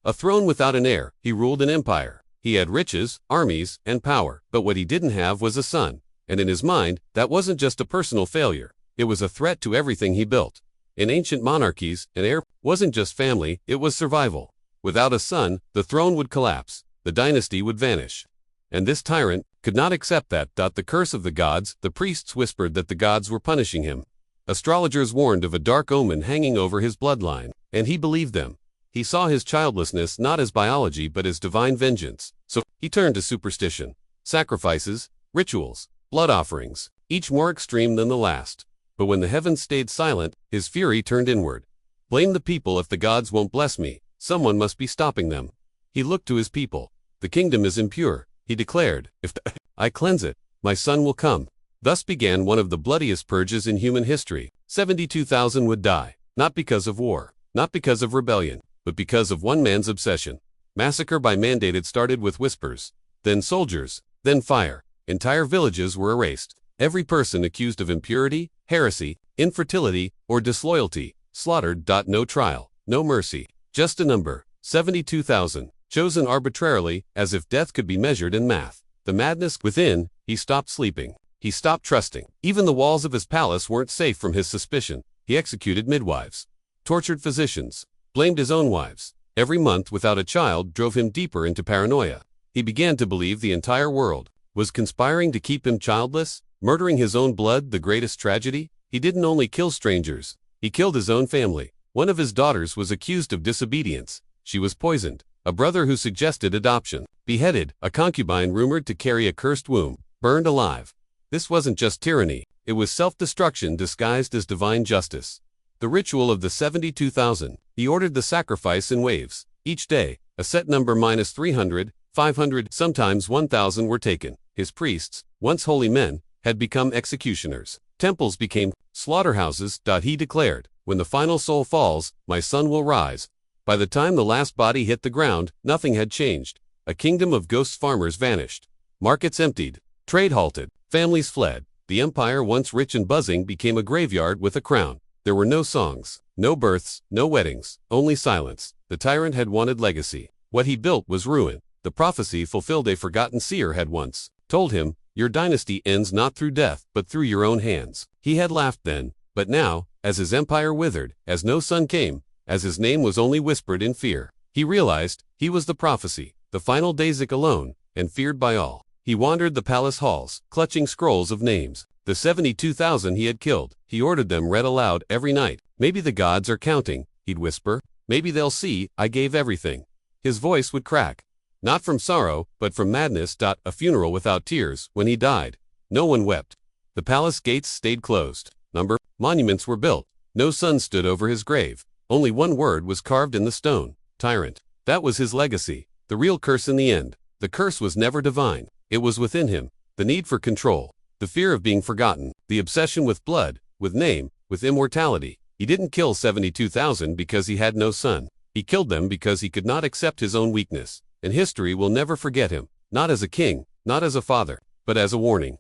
A throne without an heir, he ruled an empire. He had riches, armies, and power, but what he didn't have was a son. And in his mind, that wasn't just a personal failure. It was a threat to everything he built. In ancient monarchies, an heir wasn't just family, it was survival. Without a son, the throne would collapse, the dynasty would vanish. And this tyrant could not accept that. The curse of the gods, the priests whispered that the gods were punishing him. Astrologers warned of a dark omen hanging over his bloodline, and he believed them. He saw his childlessness not as biology but as divine vengeance. So he turned to superstition, sacrifices, rituals, blood offerings, each more extreme than the last. But when the heavens stayed silent, his fury turned inward. Blame the people. If the gods won't bless me, someone must be stopping them. He looked to his people. The kingdom is impure, he declared. If I cleanse it, my son will come. Thus began one of the bloodiest purges in human history. 72,000 would die, not because of war, not because of rebellion, but because of one man's obsession. Massacre by mandate. It started with whispers, then soldiers, then fire. Entire villages were erased. Every person accused of impurity, heresy, infertility, or disloyalty, slaughtered. No trial, no mercy, just a number, 72,000, chosen arbitrarily, as if death could be measured in math. The madness within, he stopped sleeping. He stopped trusting. Even the walls of his palace weren't safe from his suspicion. He executed midwives, tortured physicians, blamed his own wives. Every month without a child drove him deeper into paranoia. He began to believe the entire world was conspiring to keep him childless, murdering his own blood. The greatest tragedy? He didn't only kill strangers, he killed his own family. One of his daughters was accused of disobedience. She was poisoned. A brother who suggested adoption, beheaded. A concubine rumored to carry a cursed womb, burned alive. This wasn't just tyranny, it was self-destruction disguised as divine justice. The ritual of the 72,000. He ordered the sacrifice in waves. Each day, a set number -300, 500, sometimes 1,000 were taken. His priests, once holy men, had become executioners. Temples became slaughterhouses. He declared, when the final soul falls, my son will rise. By the time the last body hit the ground, nothing had changed. A kingdom of ghost farmers vanished. Markets emptied. Trade halted. Families fled. The empire, once rich and buzzing, became a graveyard with a crown. There were no songs, no births, no weddings, only silence. The tyrant had wanted legacy. What he built was ruin. The prophecy fulfilled. A forgotten seer had once told him, your dynasty ends not through death, but through your own hands. He had laughed then, but now, as his empire withered, as no son came, as his name was only whispered in fear, he realized he was the prophecy, the final Dazik alone, and feared by all. He wandered the palace halls, clutching scrolls of names. The 72,000 he had killed. He ordered them read aloud every night. Maybe the gods are counting, he'd whisper. Maybe they'll see I gave everything. His voice would crack. Not from sorrow, but from madness. A funeral without tears. When he died, no one wept. The palace gates stayed closed. Monuments were built. No sun stood over his grave. Only one word was carved in the stone. Tyrant. That was his legacy. The real curse in the end. The curse was never divine. It was within him. The need for control. The fear of being forgotten. The obsession with blood, with name, with immortality. He didn't kill 72,000 because he had no son. He killed them because he could not accept his own weakness. And history will never forget him. Not as a king, not as a father, but as a warning.